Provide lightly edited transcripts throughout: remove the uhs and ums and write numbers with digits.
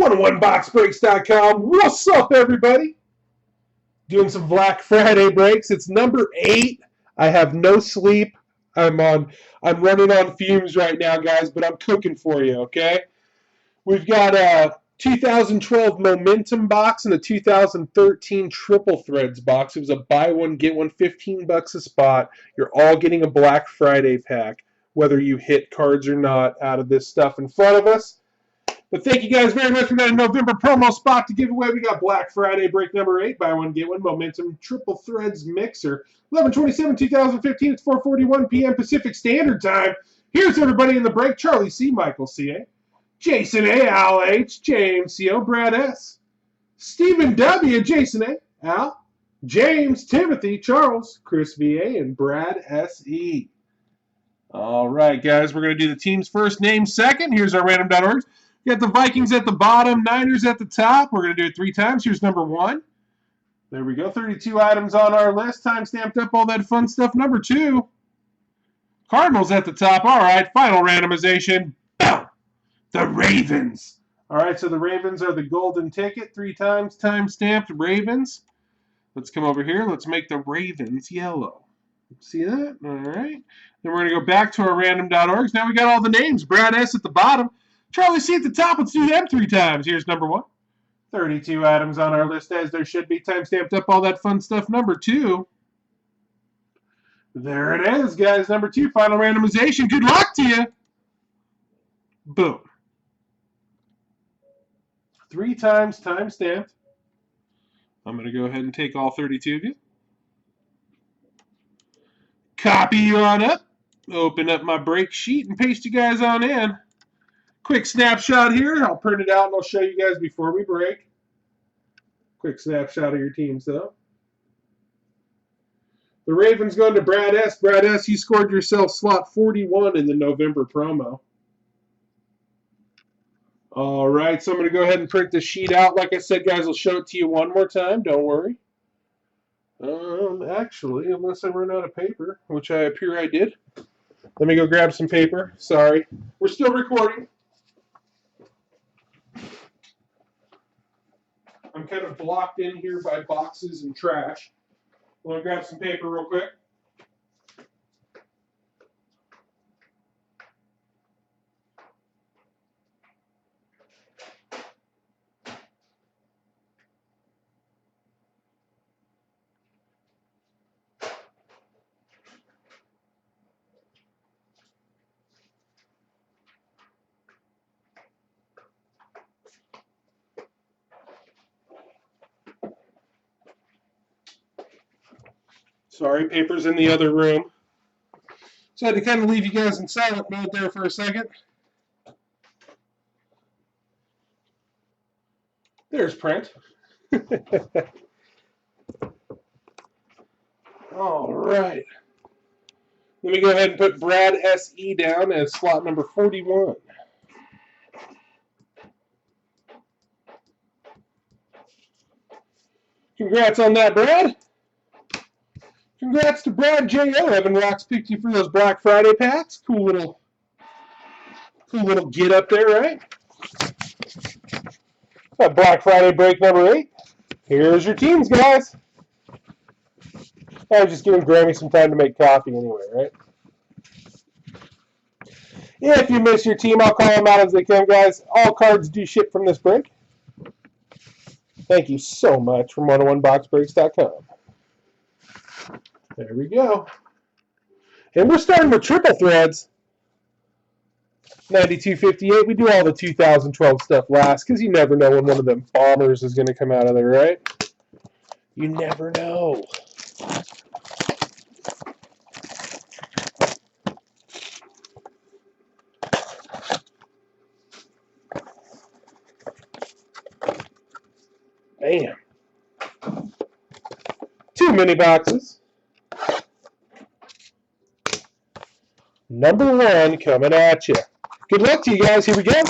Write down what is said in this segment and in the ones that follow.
101boxbreaks.com. What's up, everybody? Doing some Black Friday breaks. It's number 8. I have no sleep. I'm running on fumes right now, guys, but I'm cooking for you, okay? We've got a 2012 Momentum box and a 2013 Triple Threads box. It was a buy one, get one, $15 a spot. You're all getting a Black Friday pack, whether you hit cards or not out of this stuff in front of us. But thank you guys very much for that November promo spot to give away. We got Black Friday break number 8, buy one, get one, Momentum Triple Threads Mixer. 11/27/2015, it's 4:41 p.m. Pacific Standard Time. Here's everybody in the break. Charlie C., Michael C.A., Jason A., Al H., James C.O., Brad S., Stephen W., Jason A., Al, James, Timothy, Charles, Chris V.A., and Brad S.E. All right, guys, we're going to do the teams first, name second. Here's our random.org. We got the Vikings at the bottom, Niners at the top. We're going to do it 3 times. Here's number 1. There we go. 32 items on our list. Time stamped up, all that fun stuff. Number 2. Cardinals at the top. All right, final randomization. Boom! The Ravens. All right, so the Ravens are the golden ticket. 3 times time stamped Ravens. Let's come over here. Let's make the Ravens yellow. See that? All right. Then we're going to go back to our random.orgs. Now we got all the names. Brad S. at the bottom. Charlie C. at the top. Let's do them 3 times. Here's number 1. 32 items on our list, as there should be. Time stamped up, all that fun stuff. Number 2. There it is, guys. Number 2, final randomization. Good luck to you. Boom. 3 times time stamped. I'm going to go ahead and take all 32 of you. Copy you on up. Open up my break sheet and paste you guys on in. Quick snapshot here. I'll print it out and I'll show you guys before we break. Quick snapshot of your teams, though. The Ravens going to Brad S. Brad S., you scored yourself slot 41 in the November promo. All right, so I'm going to go ahead and print the sheet out. Like I said, guys, I'll show it to you one more time. Don't worry. Actually, unless I run out of paper, which I appear I did. Let me go grab some paper. Sorry. We're still recording. I'm kind of blocked in here by boxes and trash. I'm going to grab some paper real quick. Sorry, paper's in the other room. So I had to kind of leave you guys in silent mode there for a second. There's print. All right. Let me go ahead and put Brad S.E. down as slot number 41. Congrats on that, Brad. Congrats to Brad J.O. Evan Rocks picked you for those Black Friday packs. Cool little get up there, right? That Black Friday break number 8. Here's your teams, guys. I was just giving Grammy some time to make coffee anyway, right? If you miss your team, I'll call them out as they come, guys. All cards do ship from this break. Thank you so much from 101boxbreaks.com. There we go. And we're starting with triple threads. 92.58. We do all the 2012 stuff last because you never know when one of them bombers is going to come out of there, right? You never know. Bam. 2 mini boxes. Number 1 coming at you. Good luck to you guys. Here we go.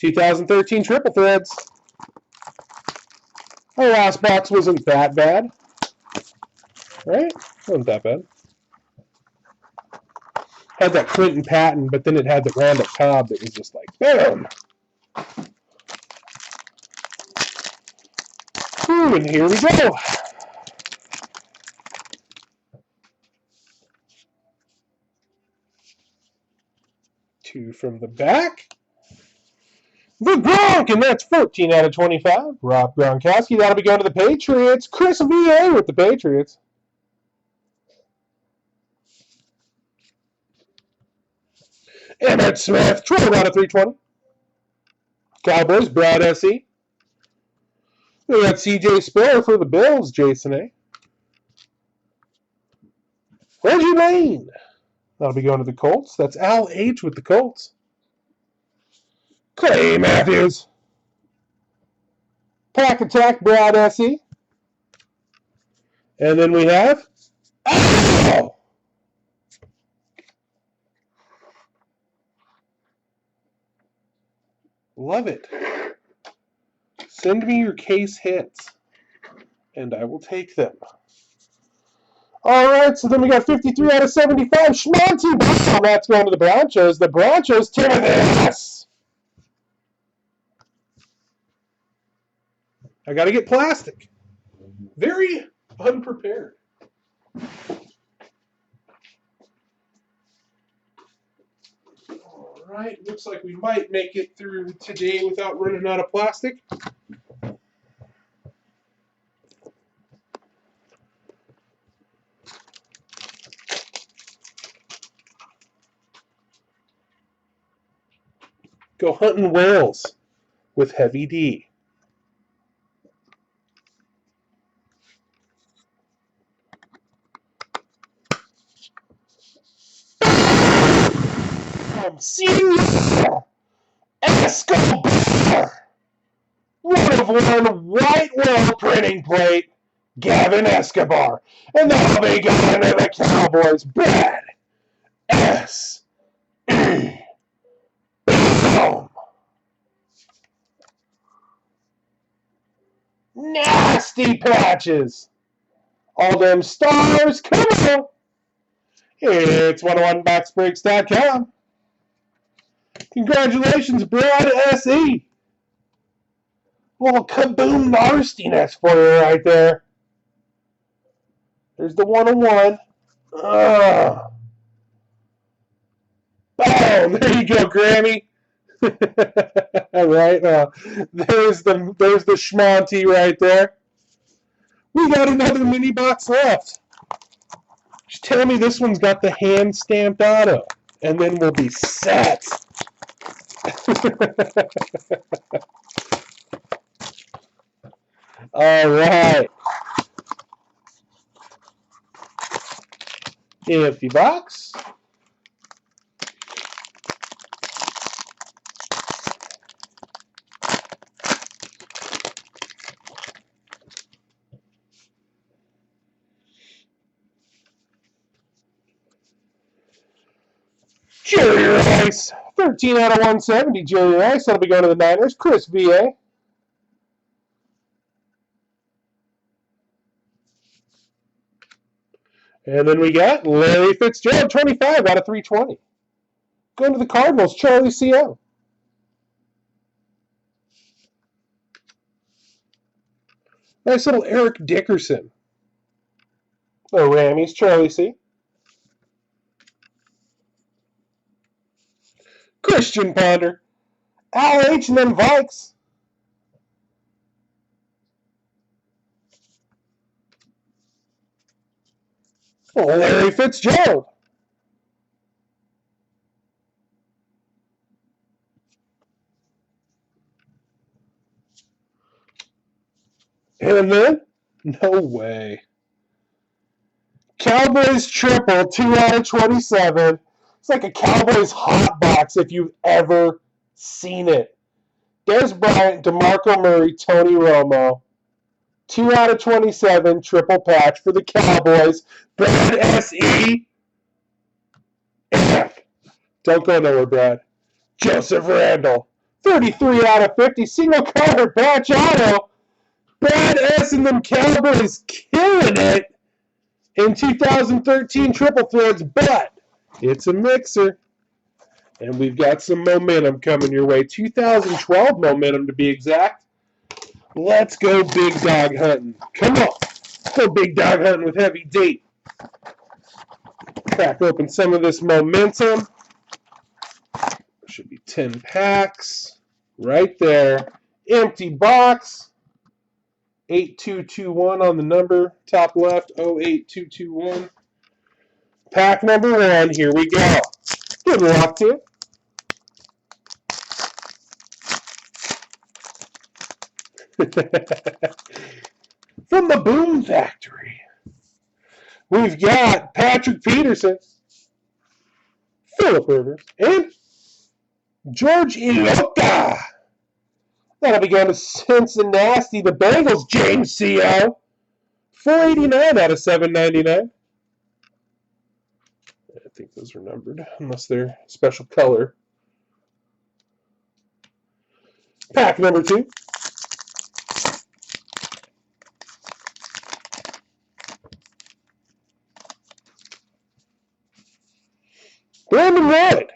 2013 Triple Threads. Our last box wasn't that bad. Right? Wasn't that bad. Had that Clinton Patton, but then it had the Roundup Cobb that was just like, bam! And here we go. Two from the back. The Gronk, and that's 14 out of 25. Rob Gronkowski, that'll be going to the Patriots. Chris VA with the Patriots. Emmitt Smith, 12 out of 320. Cowboys, Brad S.E. We got C.J. Spiller for the Bills, Jason A. Reggie Lane, that'll be going to the Colts. That's Al H. with the Colts. Clay Matthews. Pack Attack, Brad S.E. And then we have... Oh! Love it. Send me your case hits, and I will take them. All right, so then we got 53 out of 75. Schmonty, that's going to the Broncos. The Broncos, Timothy. I got to get plastic. Very unprepared. All right, looks like we might make it through today without running out of plastic. Go hunting whales with Heavy D. Senior Escobar. 1 of 1 white whale printing plate. Gavin Escobar. And that'll be going to the Cowboys. Brad S. E. Boom. Nasty patches. All them stars. Come on. It's 101boxbreaks.com. Congratulations, Brad S.E. Little kaboom nastiness for you right there. There's the 101. Boom! There you go, Grammy. All right. There's the schmonty right there. We got another mini box left. Just tell me this one's got the hand stamped auto, and then we'll be set. All right. Empty box. Jerry Rice. 13 out of 170, Jerry Rice. That'll be going to the Niners. Chris VA. And then we got Larry Fitzgerald, 25 out of 320. Going to the Cardinals, Charlie C.O. Nice little Eric Dickerson. The Rammies, Charlie C. Christian Ponder. Al H. and then Vikes. Larry Fitzgerald. And then, no way. Cowboys triple, 2 out of 27. It's like a Cowboys hot box if you've ever seen it. Des Bryant, DeMarco Murray, Tony Romo. 2 out of 27, triple patch for the Cowboys. Brad S.E. Don't go nowhere, Brad. Joseph Randall. 33 out of 50, single color patch auto. Brad S. and them Cowboys killing it in 2013 triple threads, but it's a mixer. And we've got some momentum coming your way. 2012 momentum to be exact. Let's go big dog hunting. Come on. Go big dog hunting with Heavy D. Crack open some of this momentum. Should be 10 packs. Right there. Empty box. 8221 on the number. Top left, 08221. Pack number 1. Here we go. Good luck to you. From the Boom Factory, we've got Patrick Peterson, Phillip Rivers, and George Iloka. That'll be going to Cincinnati. The Bengals, James C.O. 489 out of 799. I think those are numbered, unless they're special color. Pack number 2. Brandon Lloyd.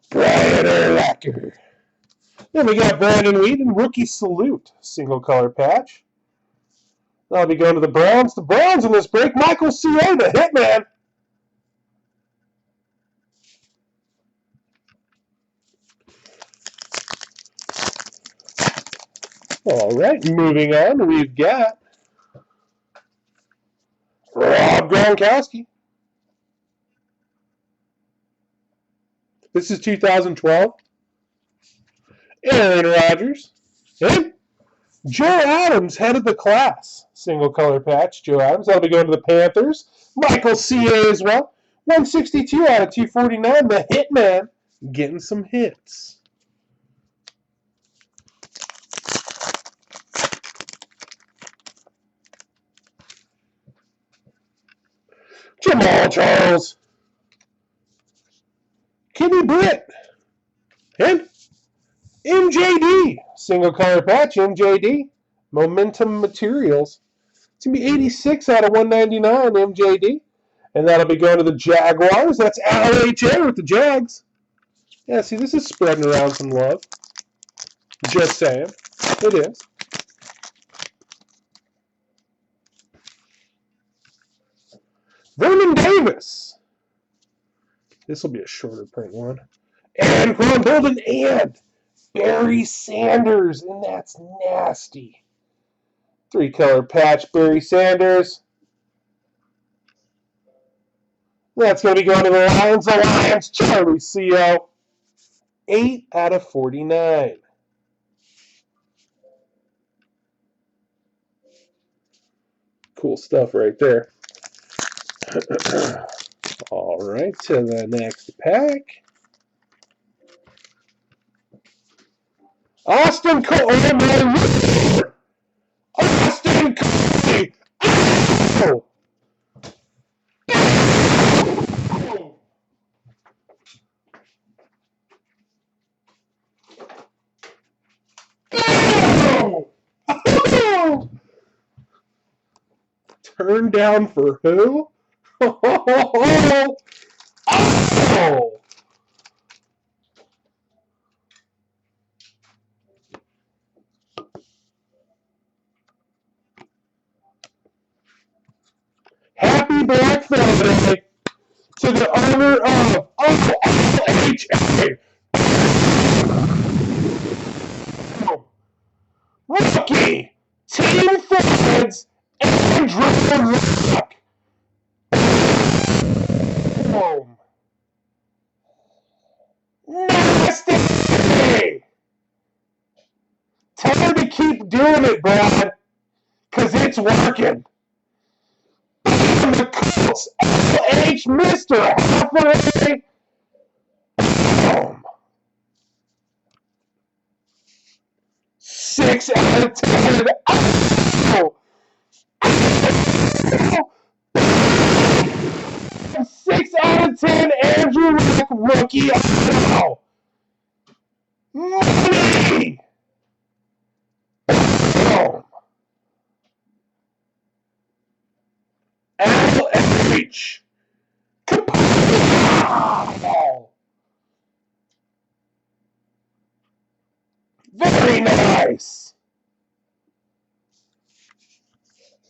Brian Urlacher. Then we got Brandon Whedon, Rookie Salute, single color patch. That'll be going to the Browns. The Browns in this break, Michael C.A., the Hitman. All right, moving on, we've got Rob Gronkowski. This is 2012. Aaron Rodgers. And Joe Adams, head of the class. Single color patch, Joe Adams. That'll be going to the Panthers. Michael C.A. as well. 162 out of 249. The Hitman getting some hits. Jamal Charles. Kenny Britt. And MJD. Single color patch, MJD. Momentum Materials. It's going to be 86 out of 199, MJD. And that'll be going to the Jaguars. That's LHA with the Jags. Yeah, see, this is spreading around some love. Just saying. It is. Vernon Davis. This will be a shorter print one. And Quan Bolden and Barry Sanders. And that's nasty. 3-color patch, Barry Sanders. That's going to be going to the Lions. The Lions, Charlie C.O. 8 out of 49. Cool stuff right there. All right, to the next pack. Austin Cole. Austin Cole. Oh! Oh! Turn down for who? Oh! Happy Black Friday to the owner of OLHA. Rookie, Team Friends, Andrew Luck. Boom. Nasty. Tell her to keep doing it, Brad, because it's working. The Colts, LH Mr. Halfway. Boom. 6 out of 10. Oh. 6 out of 10. Andrew Luck, rookie. Oh. Money. Boom. LH. Kapow. Very nice.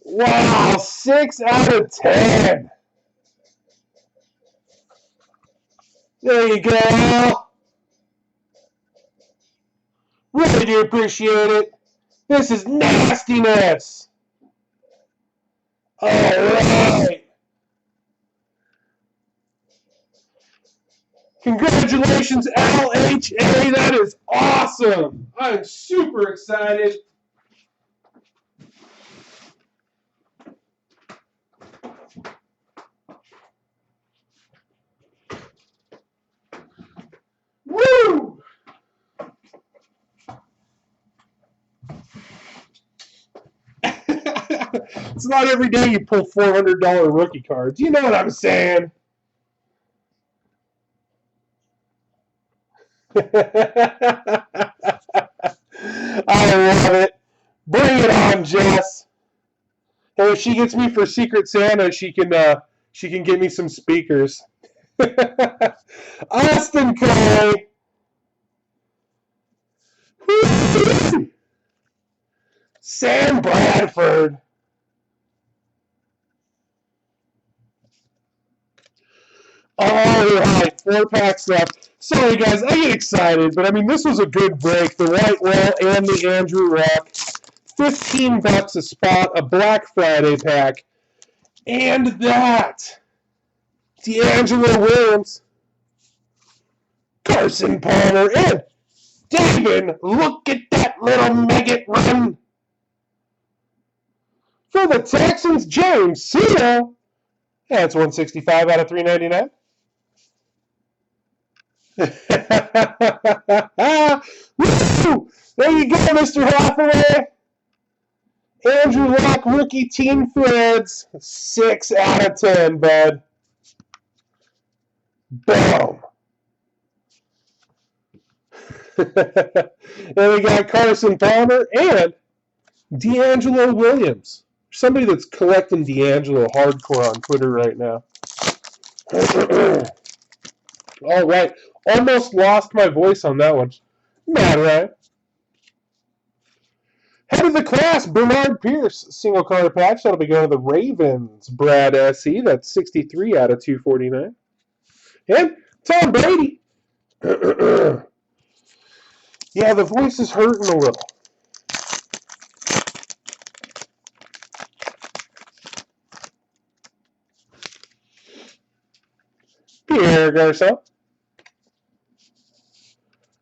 Wow, 6 out of 10. There you go. Really do appreciate it. This is nastiness. All right. Congratulations, LHA. That is awesome. I'm super excited. Woo! It's not every day you pull $400 rookie cards. You know what I'm saying? I love it. Bring it on, Jess. Hey, if she gets me for Secret Santa, she can get me some speakers. Austin Clay. Sam Bradford. All right, 4 packs left. Sorry, guys, I get excited, but I mean, this was a good break. The White Whale and the Andrew Rock. $15 a spot, a Black Friday pack. And that, D'Angelo Williams, Carson Palmer, and David, look at that little maggot run. For the Texans, James Cena. That's 165 out of 399. Woo! There you go, Mr. Hathaway. Andrew Luck, rookie team threads. 6 out of 10, bud. Boom. And we got Carson Palmer and D'Angelo Williams. Somebody that's collecting D'Angelo hardcore on Twitter right now. All right. Almost lost my voice on that one. Mad, right? Head of the class, Bernard Pierce, single card patch. That'll be going to the Ravens. Brad S.E. That's 63 out of 249. And Tom Brady. Yeah, the voice is hurting a little. Pierre Garcon.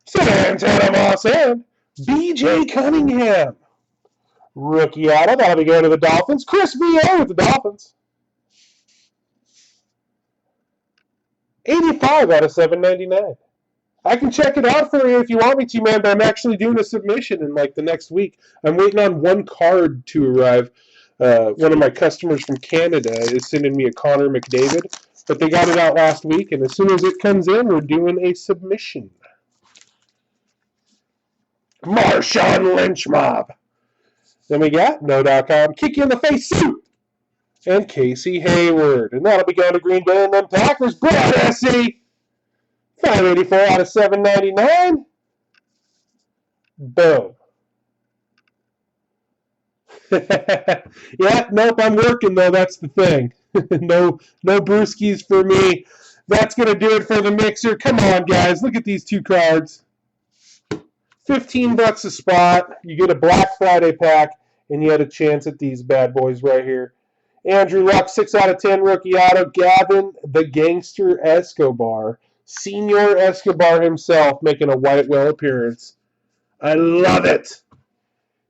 Santana Moss and B.J. Cunningham. Rookie auto. That'll be going to the Dolphins. Chris V.A. with the Dolphins. 85 out of 799. I can check it out for you if you want me to, man, but I'm actually doing a submission in like the next week. I'm waiting on one card to arrive. One of my customers from Canada is sending me a Connor McDavid, but they got it out last week, and as soon as it comes in, we're doing a submission. Marshawn Lynch mob. Then we got No.com, Kick You in the Face suit, and Casey Hayward. And that'll be going to Green Bay and then Packers. Brad S.E. 584 out of 799. Boom. Yeah, nope, I'm working though. That's the thing. no brewskis for me. That's going to do it for the mixer. Come on, guys. Look at these 2 cards. $15 a spot. You get a Black Friday pack, and you had a chance at these bad boys right here. Andrew Luck, 6 out of 10 rookie auto. Gavin, the Gangster Escobar. Senor Escobar himself making a White Whale appearance. I love it.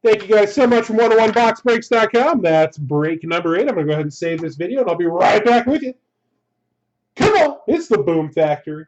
Thank you guys so much from 101boxbreaks.com. That's break number 8. I'm going to go ahead and save this video, and I'll be right back with you. Come on, it's the Boom Factory.